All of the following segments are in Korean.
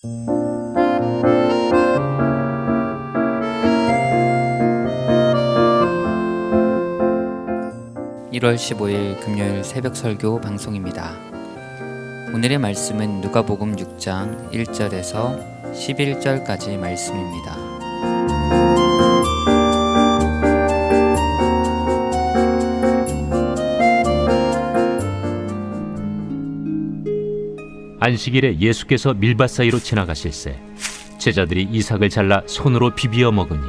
(1월 15일) 금요일 새벽 설교 방송입니다. 오늘의 말씀은 누가복음 6장 1절에서 11절까지 말씀입니다. 안식일에 예수께서 밀밭 사이로 지나가실새 제자들이 이삭을 잘라 손으로 비비어 먹으니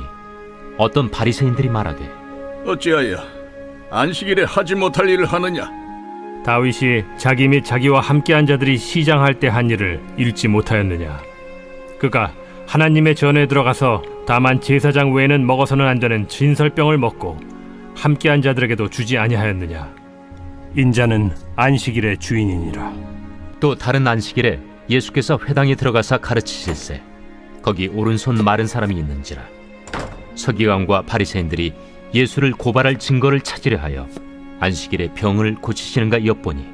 어떤 바리새인들이 말하되, 어찌하여 안식일에 하지 못할 일을 하느냐? 다윗이 자기 및 자기와 함께한 자들이 시장할 때 한 일을 읽지 못하였느냐? 그가 하나님의 전에 들어가서 다만 제사장 외에는 먹어서는 안 되는 진설병을 먹고 함께한 자들에게도 주지 아니하였느냐? 인자는 안식일의 주인이니라. 또 다른 안식일에 예수께서 회당에 들어가사 가르치실새 거기 오른손 마른 사람이 있는지라. 서기관과 바리새인들이 예수를 고발할 증거를 찾으려 하여 안식일에 병을 고치시는가 엿보니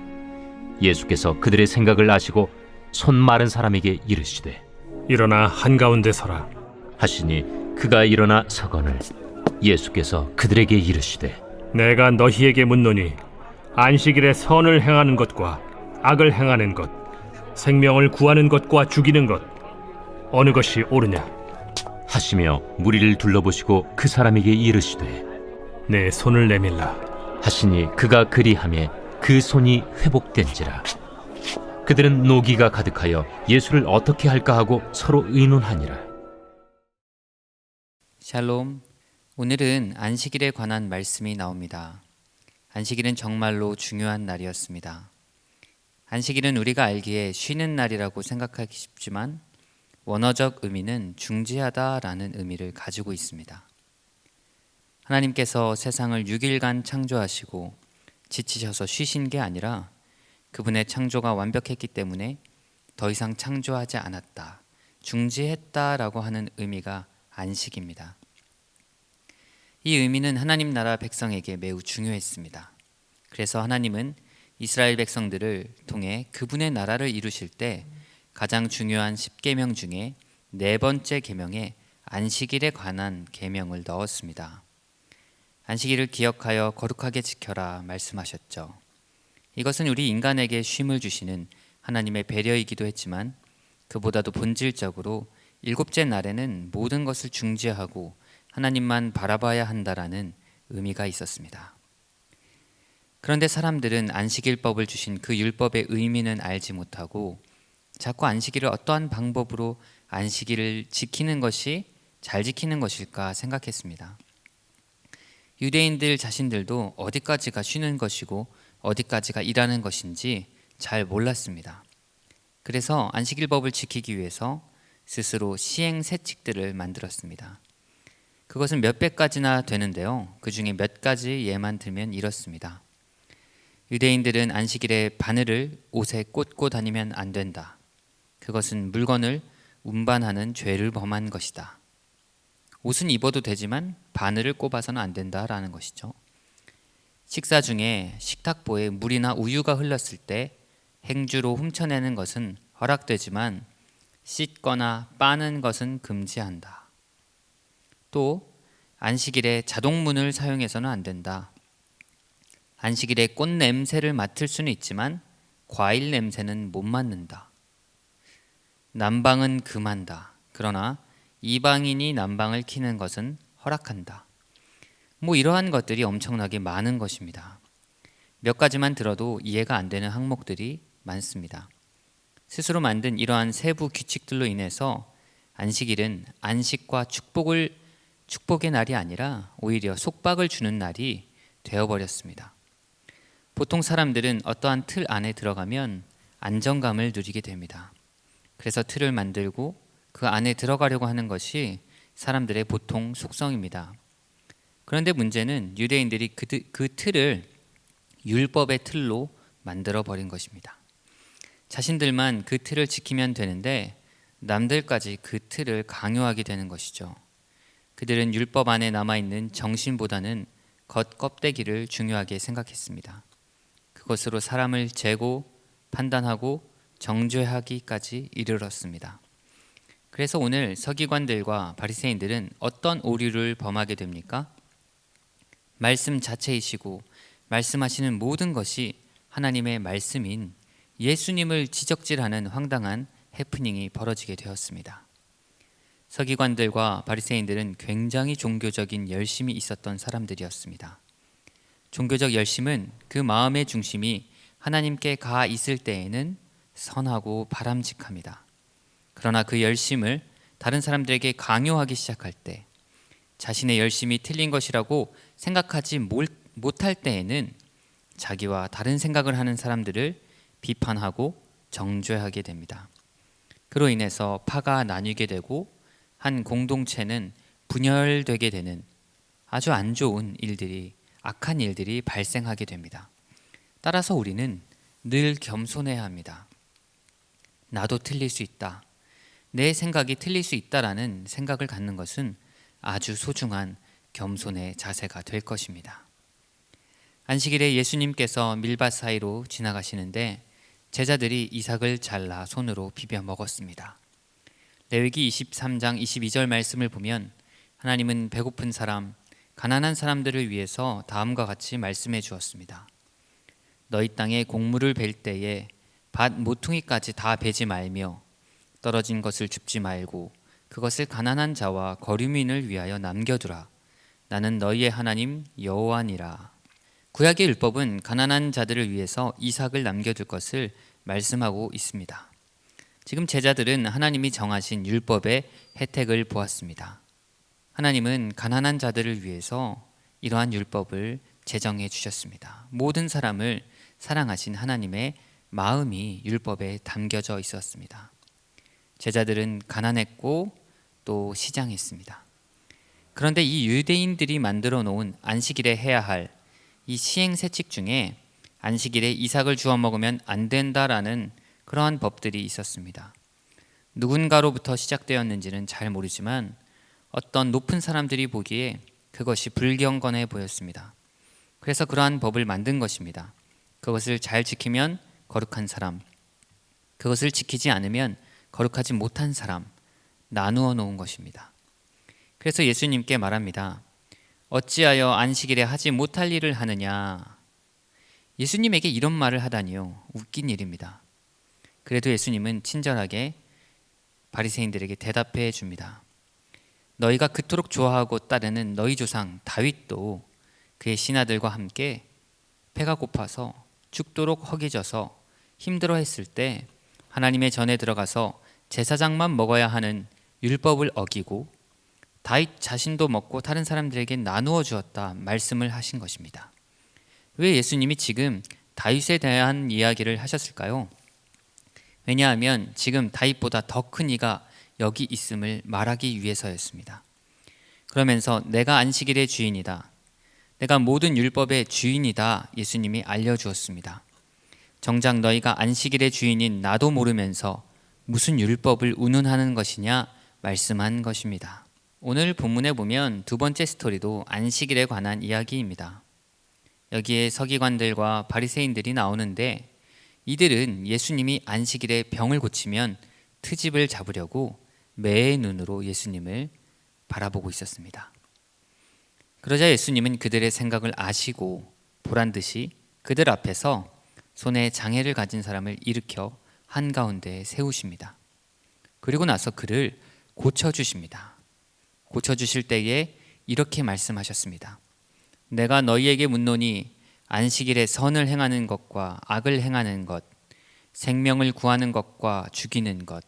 예수께서 그들의 생각을 아시고 손 마른 사람에게 이르시되, 일어나 한가운데 서라. 하시니 그가 일어나 서거늘 예수께서 그들에게 이르시되, 내가 너희에게 묻노니 안식일에 선을 행하는 것과 악을 행하는 것, 생명을 구하는 것과 죽이는 것, 어느 것이 옳으냐? 하시며 무리를 둘러보시고 그 사람에게 이르시되, 내 손을 내밀라. 하시니 그가 그리하매 그 손이 회복된지라. 그들은 노기가 가득하여 예수를 어떻게 할까 하고 서로 의논하니라. 샬롬, 오늘은 안식일에 관한 말씀이 나옵니다. 안식일은 정말로 중요한 날이었습니다. 안식일은 우리가 알기에 쉬는 날이라고 생각하기 쉽지만 원어적 의미는 중지하다라는 의미를 가지고 있습니다. 하나님께서 세상을 6일간 창조하시고 지치셔서 쉬신 게 아니라 그분의 창조가 완벽했기 때문에 더 이상 창조하지 않았다, 중지했다라고 하는 의미가 안식입니다. 이 의미는 하나님 나라 백성에게 매우 중요했습니다. 그래서 하나님은 이스라엘 백성들을 통해 그분의 나라를 이루실 때 가장 중요한 10계명 중에 네 번째 계명에 안식일에 관한 계명을 넣었습니다. 안식일을 기억하여 거룩하게 지켜라 말씀하셨죠. 이것은 우리 인간에게 쉼을 주시는 하나님의 배려이기도 했지만 그보다도 본질적으로 일곱째 날에는 모든 것을 중지하고 하나님만 바라봐야 한다라는 의미가 있었습니다. 그런데 사람들은 안식일법을 주신 그 율법의 의미는 알지 못하고 자꾸 안식일을 어떠한 방법으로 안식일을 지키는 것이 잘 지키는 것일까 생각했습니다. 유대인들 자신들도 어디까지가 쉬는 것이고 어디까지가 일하는 것인지 잘 몰랐습니다. 그래서 안식일법을 지키기 위해서 스스로 시행세칙들을 만들었습니다. 그것은 몇백 가지나 되는데요. 그 중에 몇 가지 예만 들면 이렇습니다. 유대인들은 안식일에 바늘을 옷에 꽂고 다니면 안 된다. 그것은 물건을 운반하는 죄를 범한 것이다. 옷은 입어도 되지만 바늘을 꼽아서는 안 된다라는 것이죠. 식사 중에 식탁보에 물이나 우유가 흘렀을 때 행주로 훔쳐내는 것은 허락되지만 씻거나 빠는 것은 금지한다. 또 안식일에 자동문을 사용해서는 안 된다. 안식일에 꽃 냄새를 맡을 수는 있지만 과일 냄새는 못 맡는다. 난방은 금한다. 그러나 이방인이 난방을 켜는 것은 허락한다. 이러한 것들이 엄청나게 많은 것입니다. 몇 가지만 들어도 이해가 안 되는 항목들이 많습니다. 스스로 만든 이러한 세부 규칙들로 인해서 안식일은 안식과 축복의 날이 아니라 오히려 속박을 주는 날이 되어버렸습니다. 보통 사람들은 어떠한 틀 안에 들어가면 안정감을 누리게 됩니다. 그래서 틀을 만들고 그 안에 들어가려고 하는 것이 사람들의 보통 속성입니다. 그런데 문제는 유대인들이 그 틀을 율법의 틀로 만들어 버린 것입니다. 자신들만 그 틀을 지키면 되는데 남들까지 그 틀을 강요하게 되는 것이죠. 그들은 율법 안에 남아있는 정신보다는 겉껍데기를 중요하게 생각했습니다. 그것으로 사람을 재고 판단하고 정죄하기까지 이르렀습니다. 그래서 오늘 서기관들과 바리새인들은 어떤 오류를 범하게 됩니까? 말씀 자체이시고 말씀하시는 모든 것이 하나님의 말씀인 예수님을 지적질하는 황당한 해프닝이 벌어지게 되었습니다. 서기관들과 바리새인들은 굉장히 종교적인 열심이 있었던 사람들이었습니다. 종교적 열심은 그 마음의 중심이 하나님께 가 있을 때에는 선하고 바람직합니다. 그러나 그 열심을 다른 사람들에게 강요하기 시작할 때, 자신의 열심이 틀린 것이라고 생각하지 못할 때에는 자기와 다른 생각을 하는 사람들을 비판하고 정죄하게 됩니다. 그로 인해서 파가 나뉘게 되고 한 공동체는 분열되게 되는 아주 안 좋은 일들이, 악한 일들이 발생하게 됩니다. 따라서 우리는 늘 겸손해야 합니다. 나도 틀릴 수 있다. 내 생각이 틀릴 수 있다라는 생각을 갖는 것은 아주 소중한 겸손의 자세가 될 것입니다. 안식일에 예수님께서 밀밭 사이로 지나가시는데 제자들이 이삭을 잘라 손으로 비벼 먹었습니다. 레위기 23장 22절 말씀을 보면 하나님은 배고픈 사람, 가난한 사람들을 위해서 다음과 같이 말씀해 주었습니다. 너희 땅에 곡물을 벨 때에 밭 모퉁이까지 다 베지 말며 떨어진 것을 줍지 말고 그것을 가난한 자와 거류민을 위하여 남겨두라. 나는 너희의 하나님 여호와니라. 구약의 율법은 가난한 자들을 위해서 이삭을 남겨둘 것을 말씀하고 있습니다. 지금 제자들은 하나님이 정하신 율법의 혜택을 보았습니다. 하나님은 가난한 자들을 위해서 이러한 율법을 제정해 주셨습니다. 모든 사람을 사랑하신 하나님의 마음이 율법에 담겨져 있었습니다. 제자들은 가난했고 또 시장했습니다. 그런데 이 유대인들이 만들어 놓은 안식일에 해야 할 이 시행세칙 중에 안식일에 이삭을 주워 먹으면 안 된다라는 그러한 법들이 있었습니다. 누군가로부터 시작되었는지는 잘 모르지만 어떤 높은 사람들이 보기에 그것이 불경건해 보였습니다. 그래서 그러한 법을 만든 것입니다. 그것을 잘 지키면 거룩한 사람, 그것을 지키지 않으면 거룩하지 못한 사람, 나누어 놓은 것입니다. 그래서 예수님께 말합니다. 어찌하여 안식일에 하지 못할 일을 하느냐. 예수님에게 이런 말을 하다니요. 웃긴 일입니다. 그래도 예수님은 친절하게 바리새인들에게 대답해 줍니다. 너희가 그토록 좋아하고 따르는 너희 조상 다윗도 그의 신하들과 함께 배가 고파서 죽도록 허기져서 힘들어했을 때 하나님의 전에 들어가서 제사장만 먹어야 하는 율법을 어기고 다윗 자신도 먹고 다른 사람들에게 나누어 주었다 말씀을 하신 것입니다. 왜 예수님이 지금 다윗에 대한 이야기를 하셨을까요? 왜냐하면 지금 다윗보다 더 큰 이가 여기 있음을 말하기 위해서였습니다. 그러면서 내가 안식일의 주인이다. 내가 모든 율법의 주인이다. 예수님이 알려주었습니다. 정작 너희가 안식일의 주인인 나도 모르면서 무슨 율법을 운운하는 것이냐 말씀한 것입니다. 오늘 본문에 보면 두 번째 스토리도 안식일에 관한 이야기입니다. 여기에 서기관들과 바리새인들이 나오는데 이들은 예수님이 안식일에 병을 고치면 트집을 잡으려고 매의 눈으로 예수님을 바라보고 있었습니다. 그러자 예수님은 그들의 생각을 아시고 보란듯이 그들 앞에서 손에 장애를 가진 사람을 일으켜 한가운데에 세우십니다. 그리고 나서 그를 고쳐주십니다. 고쳐주실 때에 이렇게 말씀하셨습니다. 내가 너희에게 묻노니 안식일에 선을 행하는 것과 악을 행하는 것, 생명을 구하는 것과 죽이는 것,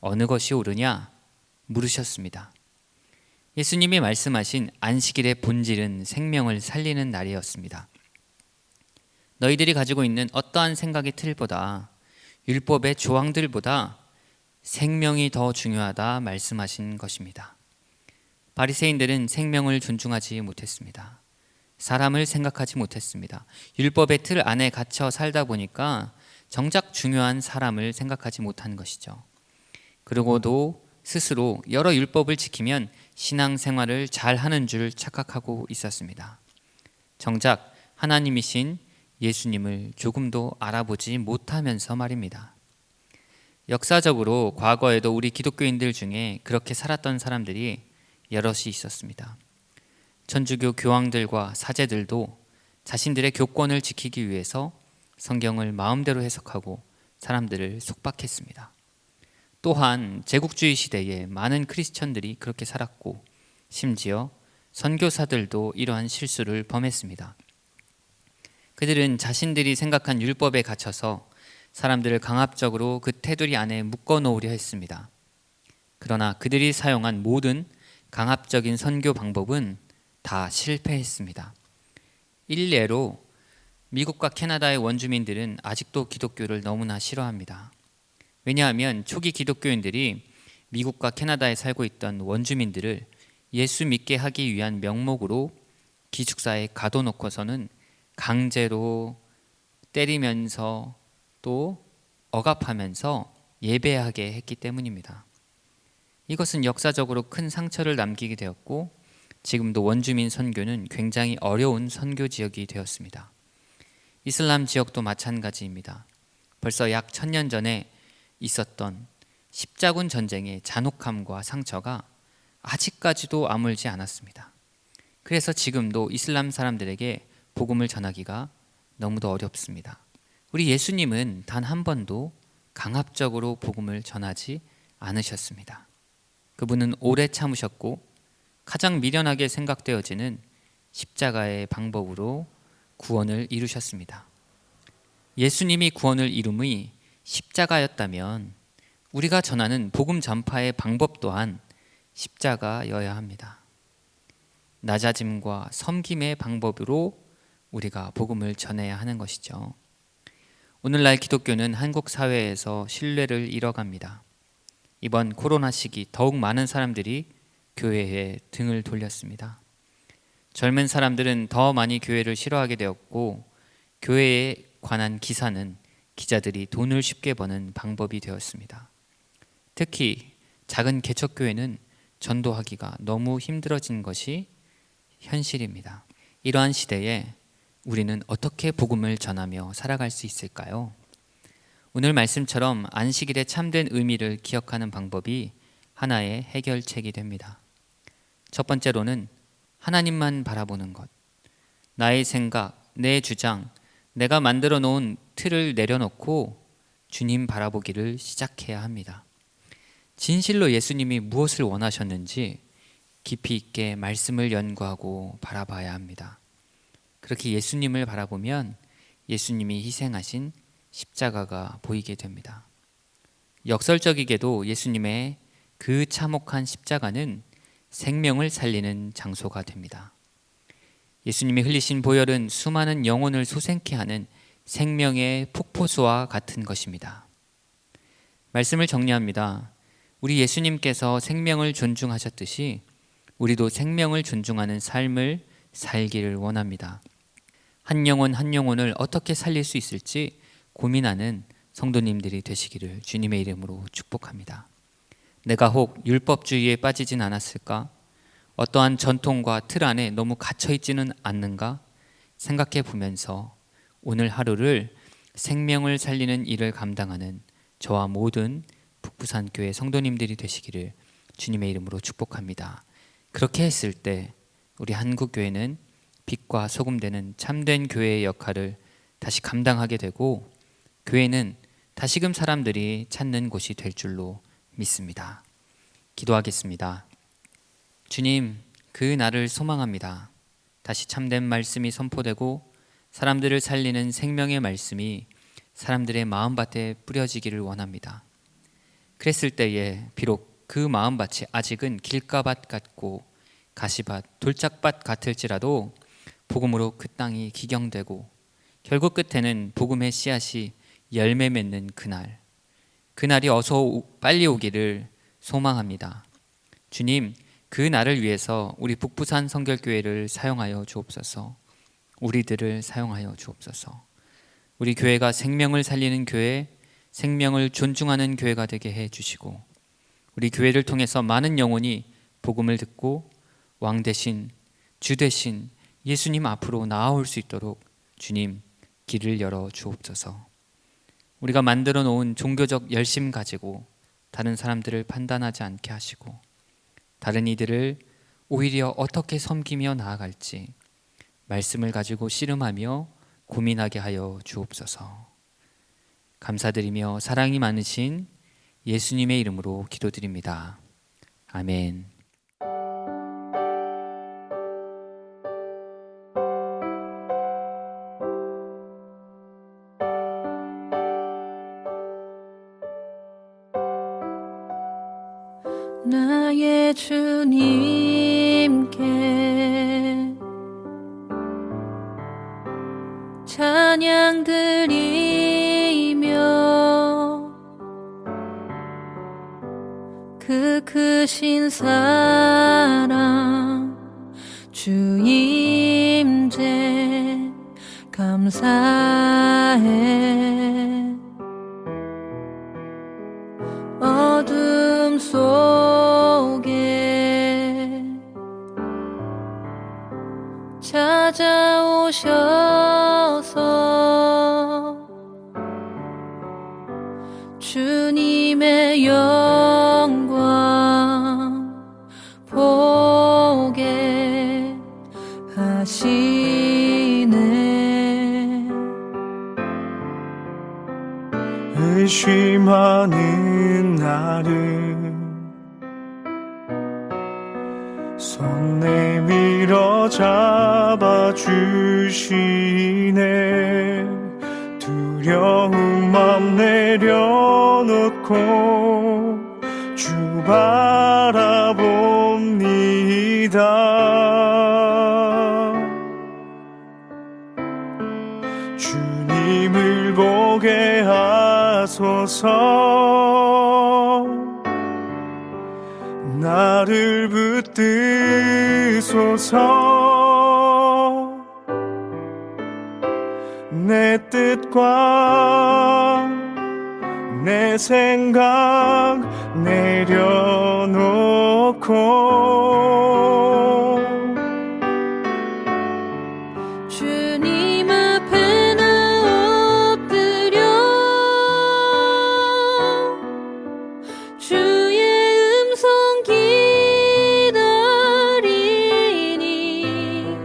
어느 것이 옳으냐? 물으셨습니다. 예수님이 말씀하신 안식일의 본질은 생명을 살리는 날이었습니다. 너희들이 가지고 있는 어떠한 생각의 틀보다 율법의 조항들보다 생명이 더 중요하다 말씀하신 것입니다. 바리새인들은 생명을 존중하지 못했습니다. 사람을 생각하지 못했습니다. 율법의 틀 안에 갇혀 살다 보니까 정작 중요한 사람을 생각하지 못한 것이죠. 그러고도 스스로 여러 율법을 지키면 신앙생활을 잘하는 줄 착각하고 있었습니다. 정작 하나님이신 예수님을 조금도 알아보지 못하면서 말입니다. 역사적으로 과거에도 우리 기독교인들 중에 그렇게 살았던 사람들이 여럿이 있었습니다. 천주교 교황들과 사제들도 자신들의 교권을 지키기 위해서 성경을 마음대로 해석하고 사람들을 속박했습니다. 또한 제국주의 시대에 많은 크리스천들이 그렇게 살았고 심지어 선교사들도 이러한 실수를 범했습니다. 그들은 자신들이 생각한 율법에 갇혀서 사람들을 강압적으로 그 테두리 안에 묶어놓으려 했습니다. 그러나 그들이 사용한 모든 강압적인 선교 방법은 다 실패했습니다. 일례로 미국과 캐나다의 원주민들은 아직도 기독교를 너무나 싫어합니다. 왜냐하면 초기 기독교인들이 미국과 캐나다에 살고 있던 원주민들을 예수 믿게 하기 위한 명목으로 기숙사에 가둬놓고서는 강제로 때리면서 또 억압하면서 예배하게 했기 때문입니다. 이것은 역사적으로 큰 상처를 남기게 되었고 지금도 원주민 선교는 굉장히 어려운 선교 지역이 되었습니다. 이슬람 지역도 마찬가지입니다. 벌써 약 1000년 전에 있었던 십자군 전쟁의 잔혹함과 상처가 아직까지도 아물지 않았습니다. 그래서 지금도 이슬람 사람들에게 복음을 전하기가 너무도 어렵습니다. 우리 예수님은 단 한 번도 강압적으로 복음을 전하지 않으셨습니다. 그분은 오래 참으셨고 가장 미련하게 생각되어지는 십자가의 방법으로 구원을 이루셨습니다. 예수님이 구원을 이룸이 십자가였다면 우리가 전하는 복음 전파의 방법 또한 십자가여야 합니다. 낮아짐과 섬김의 방법으로 우리가 복음을 전해야 하는 것이죠. 오늘날 기독교는 한국 사회에서 신뢰를 잃어갑니다. 이번 코로나 시기 더욱 많은 사람들이 교회에 등을 돌렸습니다. 젊은 사람들은 더 많이 교회를 싫어하게 되었고 교회에 관한 기사는 기자들이 돈을 쉽게 버는 방법이 되었습니다. 특히 작은 개척교회는 전도하기가 너무 힘들어진 것이 현실입니다. 이러한 시대에 우리는 어떻게 복음을 전하며 살아갈 수 있을까요? 오늘 말씀처럼 안식일의 참된 의미를 기억하는 방법이 하나의 해결책이 됩니다. 첫 번째로는 하나님만 바라보는 것. 나의 생각, 내 주장, 내가 만들어 놓은 틀을 내려놓고 주님 바라보기를 시작해야 합니다. 진실로 예수님이 무엇을 원하셨는지 깊이 있게 말씀을 연구하고 바라봐야 합니다. 그렇게 예수님을 바라보면 예수님이 희생하신 십자가가 보이게 됩니다. 역설적이게도 예수님의 그 참혹한 십자가는 생명을 살리는 장소가 됩니다. 예수님이 흘리신 보혈은 수많은 영혼을 소생케 하는 생명의 폭포수와 같은 것입니다. 말씀을 정리합니다. 우리 예수님께서 생명을 존중하셨듯이 우리도 생명을 존중하는 삶을 살기를 원합니다. 한 영혼 한 영혼을 어떻게 살릴 수 있을지 고민하는 성도님들이 되시기를 주님의 이름으로 축복합니다. 내가 혹 율법주의에 빠지진 않았을까? 어떠한 전통과 틀 안에 너무 갇혀있지는 않는가? 생각해 보면서 오늘 하루를 생명을 살리는 일을 감당하는 저와 모든 북부산교회 성도님들이 되시기를 주님의 이름으로 축복합니다. 그렇게 했을 때 우리 한국교회는 빛과 소금 되는 참된 교회의 역할을 다시 감당하게 되고 교회는 다시금 사람들이 찾는 곳이 될 줄로 믿습니다. 기도하겠습니다. 주님, 그 날을 소망합니다. 다시 참된 말씀이 선포되고 사람들을 살리는 생명의 말씀이 사람들의 마음밭에 뿌려지기를 원합니다. 그랬을 때에 비록 그 마음밭이 아직은 길가밭 같고 가시밭, 돌짝밭 같을지라도 복음으로 그 땅이 기경되고 결국 끝에는 복음의 씨앗이 열매 맺는 그날이 어서 빨리 오기를 소망합니다. 주님, 그 날을 위해서 우리 북부산 성결교회를 사용하여 주옵소서. 우리들을 사용하여 주옵소서. 우리 교회가 생명을 살리는 교회, 생명을 존중하는 교회가 되게 해 주시고 우리 교회를 통해서 많은 영혼이 복음을 듣고 왕 대신 주 대신 예수님 앞으로 나아올 수 있도록 주님 길을 열어 주옵소서. 우리가 만들어 놓은 종교적 열심 가지고 다른 사람들을 판단하지 않게 하시고 다른 이들을 오히려 어떻게 섬기며 나아갈지 말씀을 가지고 씨름하며 고민하게 하여 주옵소서. 감사드리며 사랑이 많으신 예수님의 이름으로 기도드립니다. 아멘. 나의 주님께 찬양 드리며 그 크신 사랑 주 임재 감사해. 어둠 속에 찾아오셔서 주님의 영광 보게 하시네. 의심하는 나를 손 내밀어 잡아주시네. 두려운 맘 내려놓고 주 바라봅니다. 주님을 보게 하소서. 나를 붙드소서. 내 뜻과 내 생각 내려놓고 주님 앞에 나 엎드려 주의 음성 기다리니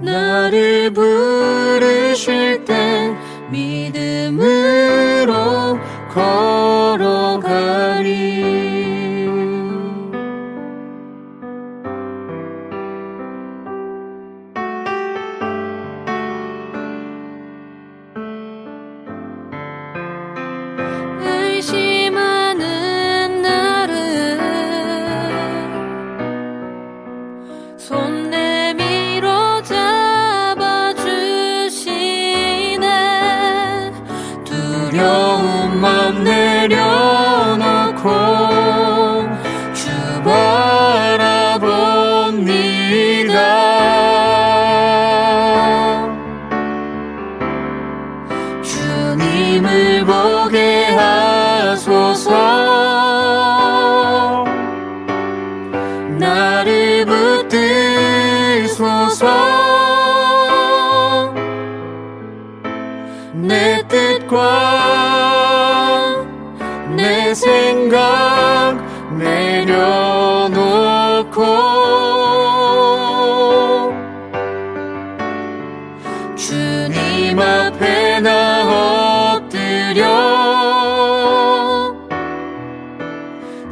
나를 부르실 때 믿음으로 걸어가리. 의심하는 나를 손 내밀어 잡아주시네. 두려운 맘 내려놓고 주 바라봅니다. 주님을 보게 하소서. 나를 붙드소서. 내 뜻과 내 생각 내려놓고 주님 앞에 나 엎드려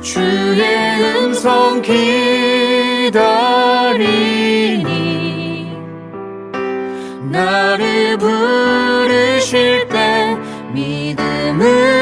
주의 음성 기다리니 나를 부르실 때 믿음을